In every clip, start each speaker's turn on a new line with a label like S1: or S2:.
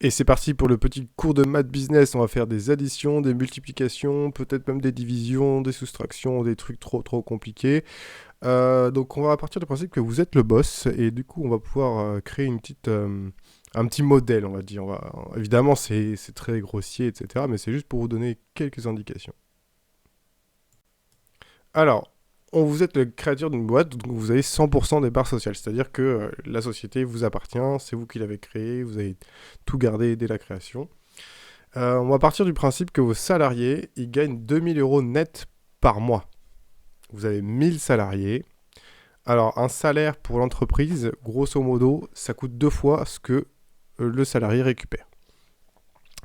S1: Et c'est parti pour le petit cours de maths business. On va faire des additions, des multiplications, peut-être même des divisions, des soustractions, des trucs trop compliqués. Donc on va partir du principe que vous êtes le boss et du coup on va pouvoir créer un petit modèle, on va dire. Évidemment c'est très grossier, etc. Mais c'est juste pour vous donner quelques indications. Alors, vous êtes le créateur d'une boîte, donc vous avez 100% des parts sociales. C'est-à-dire que la société vous appartient, c'est vous qui l'avez créée, vous avez tout gardé dès la création. On va partir du principe que vos salariés, ils gagnent 2000 € net par mois. Vous avez 1000 salariés. Alors, un salaire pour l'entreprise, grosso modo, ça coûte 2 fois ce que le salarié récupère.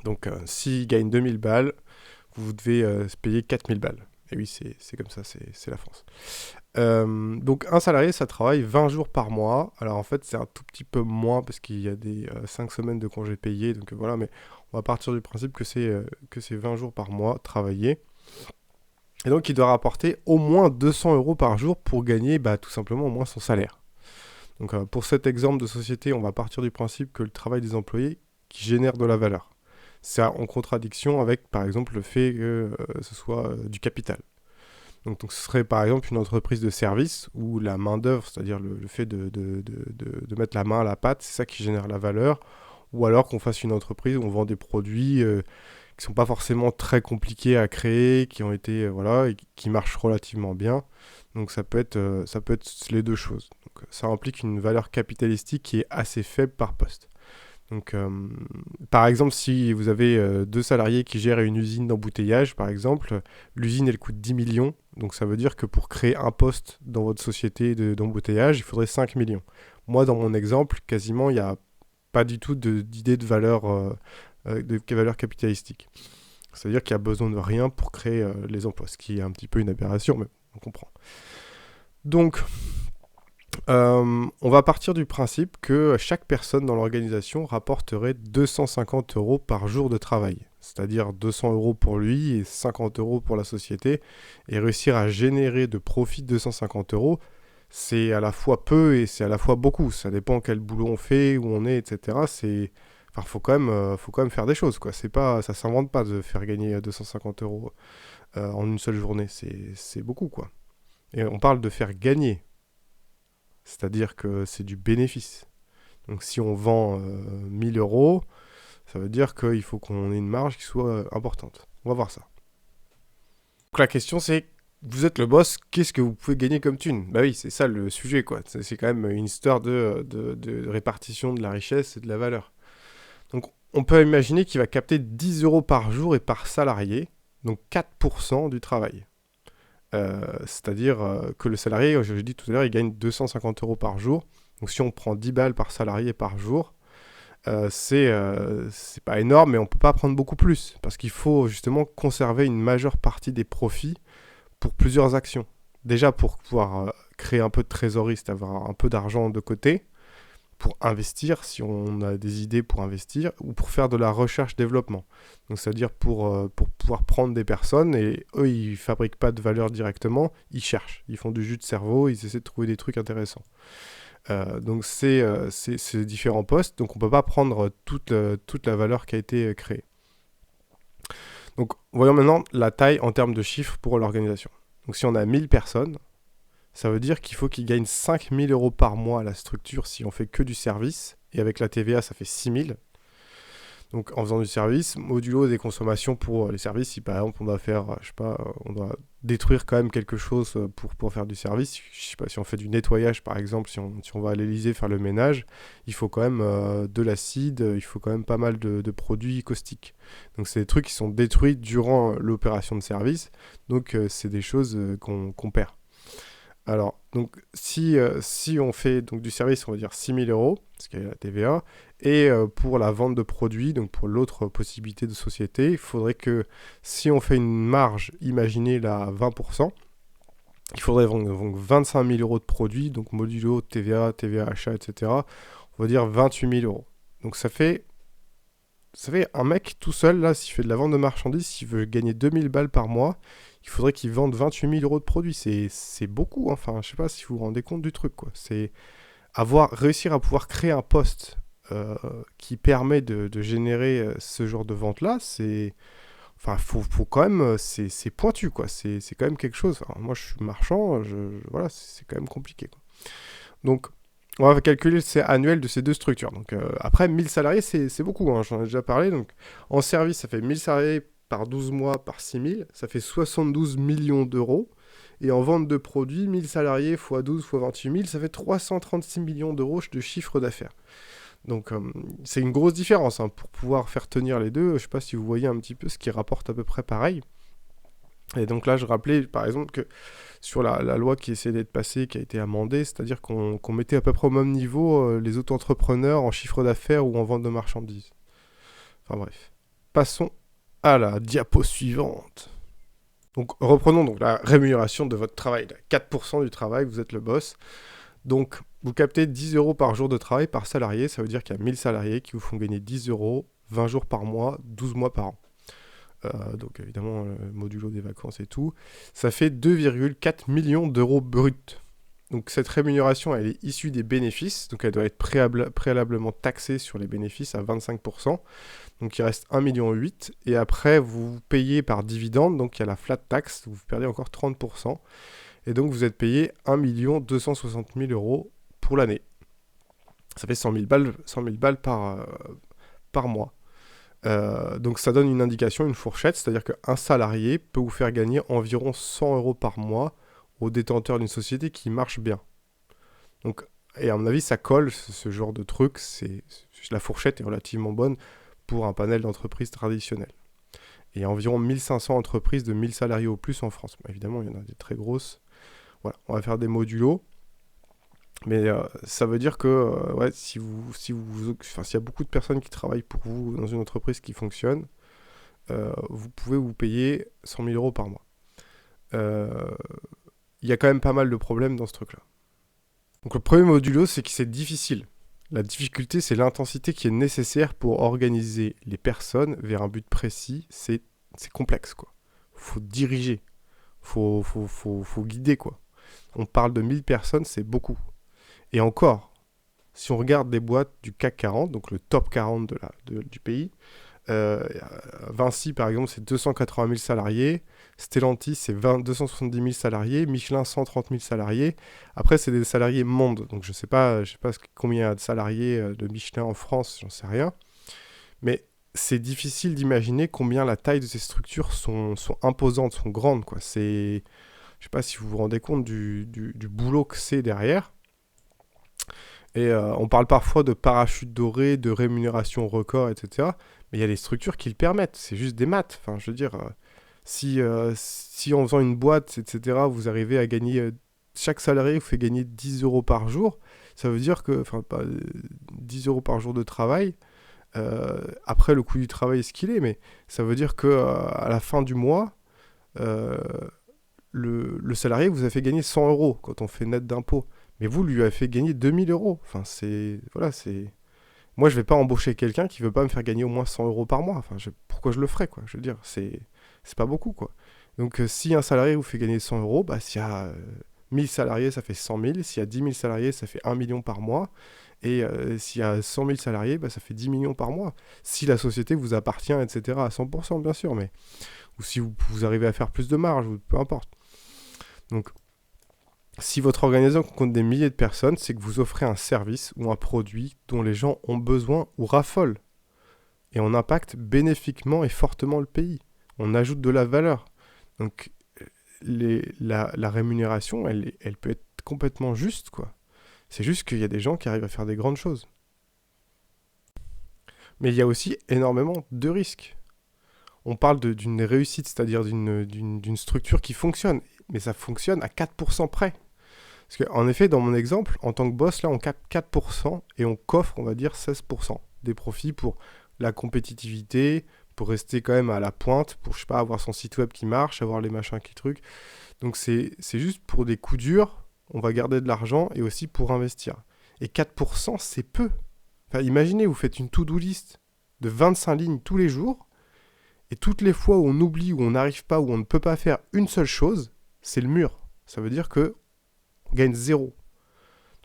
S1: Donc, s'il gagne 2000 balles, vous devez se payer 4000 balles. Et oui, c'est comme ça, c'est la France. Donc, un salarié, ça travaille 20 jours par mois. Alors, en fait, c'est un tout petit peu moins parce qu'il y a des 5 semaines de congés payés. Donc, voilà, mais on va partir du principe que c'est 20 jours par mois travaillés. Et donc, il doit rapporter au moins 200 € par jour pour gagner tout simplement au moins son salaire. Donc, pour cet exemple de société, on va partir du principe que le travail des employés qui génère de la valeur. C'est en contradiction avec, par exemple, le fait que ce soit du capital. Donc, ce serait par exemple une entreprise de service où la main-d'œuvre, c'est-à-dire le fait de mettre la main à la pâte, c'est ça qui génère la valeur. Ou alors qu'on fasse une entreprise où on vend des produits qui sont pas forcément très compliqués à créer, qui ont été voilà, et qui marchent relativement bien. Donc ça peut être les deux choses. Donc ça implique une valeur capitalistique qui est assez faible par poste. Donc par exemple, si vous avez 2 salariés qui gèrent une usine d'embouteillage, par exemple, l'usine elle coûte 10 millions. Donc ça veut dire que pour créer un poste dans votre société d'embouteillage, il faudrait 5 millions. Moi, dans mon exemple, quasiment, il n'y a pas du tout d'idée de valeur capitalistique. C'est-à-dire qu'il y a besoin de rien pour créer les emplois, ce qui est un petit peu une aberration, mais on comprend. Donc, on va partir du principe que chaque personne dans l'organisation rapporterait 250 € par jour de travail. C'est-à-dire 200 € pour lui et 50 € pour la société. Et réussir à générer de profit 250 €, c'est à la fois peu et c'est à la fois beaucoup. Ça dépend quel boulot on fait, où on est, etc. Enfin, faut quand même faire des choses, quoi. C'est pas, ça s'invente pas de faire gagner 250 € en une seule journée. C'est beaucoup, quoi. Et on parle de faire gagner. C'est-à-dire que c'est du bénéfice. Donc si on vend 1000 €, ça veut dire qu'il faut qu'on ait une marge qui soit importante. On va voir ça. Donc la question c'est, vous êtes le boss, qu'est-ce que vous pouvez gagner comme thune? Bah oui, c'est ça le sujet, quoi. C'est quand même une histoire de répartition de la richesse et de la valeur. Donc on peut imaginer qu'il va capter 10 € par jour et par salarié, donc 4% du travail. C'est-à-dire que le salarié, je l'ai dit tout à l'heure, il gagne 250 € par jour. Donc si on prend 10 balles par salarié par jour, c'est pas énorme, mais on peut pas prendre beaucoup plus. Parce qu'il faut justement conserver une majeure partie des profits pour plusieurs actions. Déjà pour pouvoir créer un peu de trésorerie, c'est avoir un peu d'argent de côté, pour investir, si on a des idées pour investir, ou pour faire de la recherche-développement. Donc c'est-à-dire pour pouvoir prendre des personnes, et eux, ils fabriquent pas de valeur directement, ils cherchent. Ils font du jus de cerveau, ils essaient de trouver des trucs intéressants. Donc c'est différents postes, donc on peut pas prendre toute la valeur qui a été créée. Donc voyons maintenant la taille en termes de chiffres pour l'organisation. Donc si on a 1000 personnes, ça veut dire qu'il faut qu'ils gagnent 5000 € par mois à la structure si on fait que du service. Et avec la TVA, ça fait 6000. Donc en faisant du service, modulo des consommations pour les services, si par exemple on doit faire, je sais pas, on doit détruire quand même quelque chose pour faire du service, je sais pas, si on fait du nettoyage par exemple, si on va à l'Elysée faire le ménage, il faut quand même de l'acide, il faut quand même pas mal de produits caustiques. Donc c'est des trucs qui sont détruits durant l'opération de service, donc c'est des choses qu'on perd. Alors, donc, si on fait donc, du service, on va dire 6000 €, parce qu'il y a la TVA, et pour la vente de produits, donc pour l'autre possibilité de société, il faudrait que si on fait une marge, imaginez la 20%, il faudrait donc 25 000 € de produits, donc modulo TVA, TVA achat, etc. On va dire 28 000 €. Donc ça fait un mec tout seul, là, s'il fait de la vente de marchandises, s'il veut gagner 2000 balles par mois, il faudrait qu'il vende 28 000 € de produits. C'est beaucoup, enfin, je sais pas si vous vous rendez compte du truc, quoi. C'est réussir à pouvoir créer un poste qui permet de générer ce genre de vente-là, enfin, faut quand même, c'est pointu, quoi. C'est quand même quelque chose. Alors, moi, je suis marchand, voilà, c'est quand même compliqué, quoi. Donc, on va calculer le CA annuel de ces deux structures. Donc, après, 1000 salariés, c'est beaucoup, hein, j'en ai déjà parlé. Donc, en service, ça fait 1000 salariés par 12 mois, par 6000, ça fait 72 millions d'euros. Et en vente de produits, 1000 salariés x 12 x 28 000, ça fait 336 millions d'euros de chiffre d'affaires. Donc, c'est une grosse différence, hein, pour pouvoir faire tenir les deux. Je ne sais pas si vous voyez un petit peu ce qui rapporte à peu près pareil. Et donc là, je rappelais par exemple que sur la loi qui essayait d'être passée, qui a été amendée, c'est-à-dire qu'on mettait à peu près au même niveau les auto-entrepreneurs en chiffre d'affaires ou en vente de marchandises. Enfin bref. Passons à la diapo suivante. Donc reprenons donc la rémunération de votre travail. 4% du travail, vous êtes le boss. Donc vous captez 10 euros par jour de travail par salarié. Ça veut dire qu'il y a 1000 salariés qui vous font gagner 10 euros, 20 jours par mois, 12 mois par an. Donc évidemment, modulo des vacances et tout. Ça fait 2,4 millions d'euros bruts. Donc cette rémunération, elle est issue des bénéfices. Donc elle doit être préalablement taxée sur les bénéfices à 25%. Donc il reste 1,8 million. Et après, vous payez par dividende. Donc il y a la flat tax. Vous perdez encore 30%. Et donc vous êtes payé 1 260 000 euros pour l'année. Ça fait 100 000 balles par mois. Donc ça donne une indication, une fourchette, c'est-à-dire qu'un salarié peut vous faire gagner environ 100 euros par mois au détenteur d'une société qui marche bien. Donc, et à mon avis, ça colle, ce genre de truc, la fourchette est relativement bonne pour un panel d'entreprises traditionnelles. Et il y a environ 1500 entreprises de 1000 salariés au plus en France. Évidemment, il y en a des très grosses. Voilà, on va faire des modulos. Mais ça veut dire que ouais, s'il y a beaucoup de personnes qui travaillent pour vous dans une entreprise qui fonctionne, vous pouvez vous payer 100 000 euros par mois. Il y a quand même pas mal de problèmes dans ce truc-là. Donc le premier modulo, c'est que c'est difficile. La difficulté, c'est l'intensité qui est nécessaire pour organiser les personnes vers un but précis. C'est complexe, quoi. Faut diriger. Faut guider, quoi. On parle de 1000 personnes, c'est beaucoup. Et encore, si on regarde des boîtes du CAC 40, donc le top 40 du pays, Vinci, par exemple, c'est 280 000 salariés. Stellantis, c'est 270 000 salariés. Michelin, 130 000 salariés. Après, c'est des salariés monde. Donc, je sais pas combien il y a de salariés de Michelin en France, j'en sais rien. Mais c'est difficile d'imaginer combien la taille de ces structures sont imposantes, sont grandes, quoi. Je sais pas si vous vous rendez compte du boulot que c'est derrière. Et on parle parfois de parachute doré, de rémunération record, etc. Mais il y a des structures qui le permettent. C'est juste des maths. Enfin, je veux dire, si en faisant une boîte, etc., vous arrivez à gagner... chaque salarié vous fait gagner 10 euros par jour. Ça veut dire que... Enfin, pas 10 euros par jour de travail. Après, le coût du travail est ce qu'il est. Mais ça veut dire qu'à la fin du mois, le salarié vous a fait gagner 100 euros quand on fait net d'impôts. Mais vous lui avez fait gagner 2000 euros. Enfin, voilà, moi, je vais pas embaucher quelqu'un qui veut pas me faire gagner au moins 100 euros par mois. Enfin, pourquoi je le ferais, quoi? Je veux dire, c'est pas beaucoup, quoi. Donc, si un salarié vous fait gagner 100 euros, bah, s'il y a 1000 salariés, ça fait 100 000. S'il y a 10 000 salariés, ça fait 1 million par mois. Et s'il y a 100 000 salariés, bah, ça fait 10 millions par mois. Si la société vous appartient, etc., à 100%, bien sûr. Ou si vous arrivez à faire plus de marge, ou peu importe. Donc, si votre organisation compte des milliers de personnes, c'est que vous offrez un service ou un produit dont les gens ont besoin ou raffolent. Et on impacte bénéfiquement et fortement le pays. On ajoute de la valeur. Donc la rémunération, elle peut être complètement juste, quoi. C'est juste qu'il y a des gens qui arrivent à faire des grandes choses. Mais il y a aussi énormément de risques. On parle d'une réussite, c'est-à-dire d'une structure qui fonctionne. Mais ça fonctionne à 4% près. Parce qu'en effet, dans mon exemple, en tant que boss, là, on capte 4% et on coffre, on va dire, 16% des profits pour la compétitivité, pour rester quand même à la pointe, pour, je sais pas, avoir son site web qui marche, avoir les machins qui trucs. Donc, c'est juste pour des coups durs, on va garder de l'argent et aussi pour investir. Et 4%, c'est peu. Enfin, imaginez, vous faites une to-do list de 25 lignes tous les jours et toutes les fois où on oublie, où on n'arrive pas, où on ne peut pas faire une seule chose, c'est le mur. Ça veut dire que gagne 0.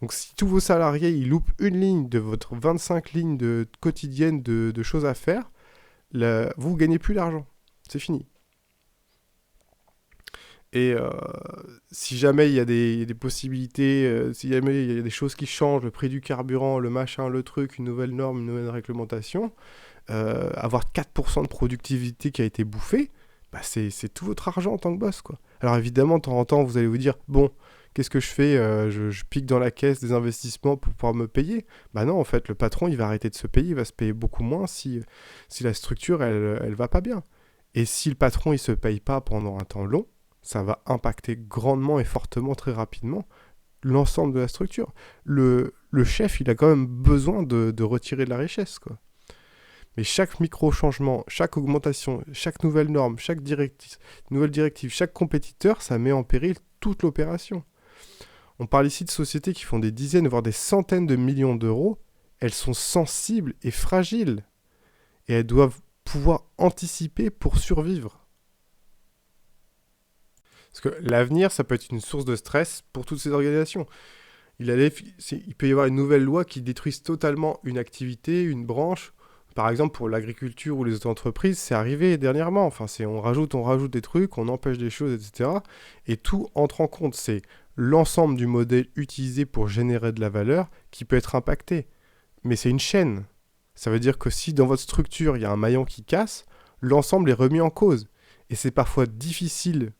S1: Donc si tous vos salariés, ils loupent une ligne de votre 25 lignes quotidiennes de choses à faire, vous ne gagnez plus d'argent. C'est fini. Et si jamais il y a des possibilités, si jamais il y a des choses qui changent, le prix du carburant, le machin, le truc, une nouvelle norme, une nouvelle réglementation, avoir 4% de productivité qui a été bouffée, bah c'est tout votre argent en tant que boss, quoi. Alors évidemment, de temps en temps, vous allez vous dire, bon, qu'est-ce que je fais je pique dans la caisse des investissements pour pouvoir me payer. Bah non, en fait, le patron, il va arrêter de se payer, il va se payer beaucoup moins si la structure, elle va pas bien. Et si le patron, il se paye pas pendant un temps long, ça va impacter grandement et fortement, très rapidement, l'ensemble de la structure. Le chef, il a quand même besoin de retirer de la richesse, quoi. Mais chaque micro-changement, chaque augmentation, chaque nouvelle norme, chaque nouvelle directive, chaque compétiteur, ça met en péril toute l'opération. On parle ici de sociétés qui font des dizaines, voire des centaines de millions d'euros. Elles sont sensibles et fragiles. Et elles doivent pouvoir anticiper pour survivre. Parce que l'avenir, ça peut être une source de stress pour toutes ces organisations. Il peut y avoir une nouvelle loi qui détruise totalement une activité, une branche. Par exemple, pour l'agriculture ou les autres entreprises, c'est arrivé dernièrement. Enfin, on rajoute des trucs, on empêche des choses, etc. Et tout entre en compte. C'est l'ensemble du modèle utilisé pour générer de la valeur qui peut être impacté. Mais c'est une chaîne. Ça veut dire que si dans votre structure, il y a un maillon qui casse, l'ensemble est remis en cause. Et c'est parfois difficile,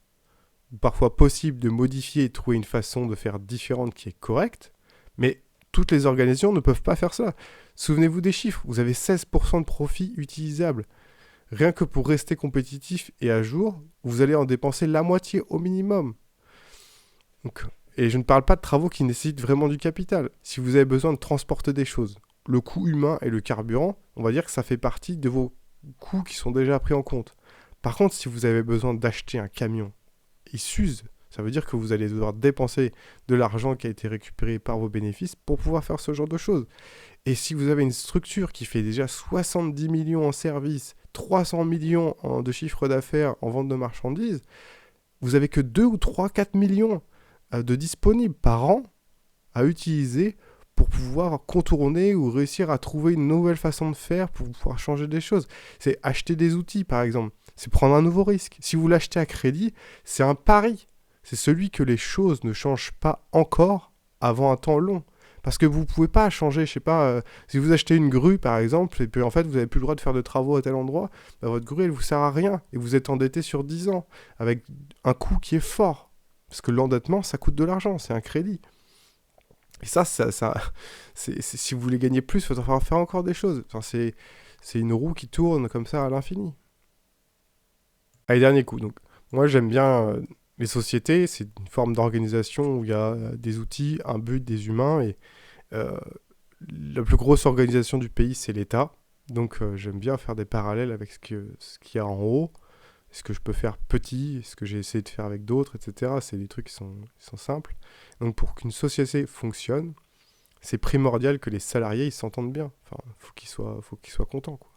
S1: ou parfois possible de modifier et trouver une façon de faire différente qui est correcte. Mais toutes les organisations ne peuvent pas faire ça. Souvenez-vous des chiffres, vous avez 16% de profit utilisable. Rien que pour rester compétitif et à jour, vous allez en dépenser la moitié au minimum. Donc, et je ne parle pas de travaux qui nécessitent vraiment du capital. Si vous avez besoin de transporter des choses, le coût humain et le carburant, on va dire que ça fait partie de vos coûts qui sont déjà pris en compte. Par contre, si vous avez besoin d'acheter un camion, il s'use. Ça veut dire que vous allez devoir dépenser de l'argent qui a été récupéré par vos bénéfices pour pouvoir faire ce genre de choses. Et si vous avez une structure qui fait déjà 70 millions en services, 300 millions de chiffre d'affaires en vente de marchandises, vous avez que 2 ou 3, 4 millions de disponibles par an à utiliser pour pouvoir contourner ou réussir à trouver une nouvelle façon de faire pour pouvoir changer des choses. C'est acheter des outils, par exemple. C'est prendre un nouveau risque. Si vous l'achetez à crédit, c'est un pari. C'est celui que les choses ne changent pas encore avant un temps long. Parce que vous ne pouvez pas changer, je sais pas, si vous achetez une grue par exemple, et puis en fait vous n'avez plus le droit de faire de travaux à tel endroit, bah, votre grue elle vous sert à rien, et vous êtes endetté sur 10 ans, avec un coût qui est fort. Parce que l'endettement, ça coûte de l'argent, c'est un crédit. Et si vous voulez gagner plus, il va falloir faire encore des choses. Enfin, c'est une roue qui tourne comme ça à l'infini. Allez, dernier coup. Donc, moi j'aime bien les sociétés, c'est une forme d'organisation où il y a des outils, un but, des humains, et la plus grosse organisation du pays, c'est l'État. Donc j'aime bien faire des parallèles avec ce qu'il y a en haut, ce que je peux faire petit, ce que j'ai essayé de faire avec d'autres, etc. C'est des trucs qui sont simples. Donc pour qu'une société fonctionne, c'est primordial que les salariés ils s'entendent bien. Enfin, faut qu'ils soient contents, quoi.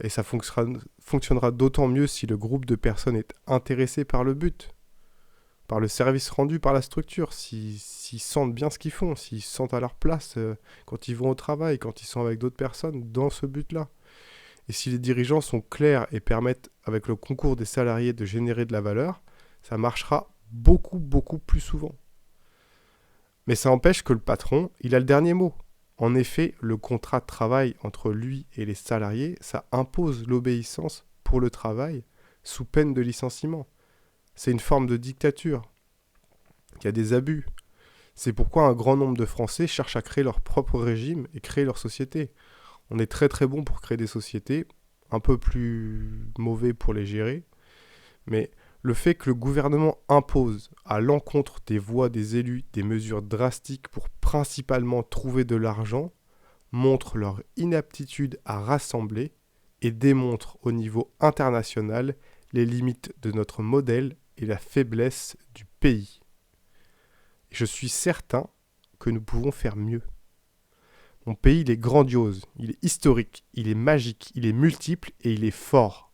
S1: Et ça fonctionnera d'autant mieux si le groupe de personnes est intéressé par le but, par le service rendu par la structure, s'ils sentent bien ce qu'ils font, s'ils se sentent à leur place quand ils vont au travail, quand ils sont avec d'autres personnes dans ce but-là. Et si les dirigeants sont clairs et permettent, avec le concours des salariés, de générer de la valeur, ça marchera beaucoup, beaucoup plus souvent. Mais ça empêche que le patron, il a le dernier mot. En effet, le contrat de travail entre lui et les salariés, ça impose l'obéissance pour le travail sous peine de licenciement. C'est une forme de dictature. Il y a des abus. C'est pourquoi un grand nombre de Français cherchent à créer leur propre régime et créer leur société. On est très très bon pour créer des sociétés, un peu plus mauvais pour les gérer, mais le fait que le gouvernement impose à l'encontre des voix des élus des mesures drastiques pour principalement trouver de l'argent montre leur inaptitude à rassembler et démontre au niveau international les limites de notre modèle et la faiblesse du pays. Je suis certain que nous pouvons faire mieux. Mon pays, il est grandiose, il est historique, il est magique, il est multiple et il est fort.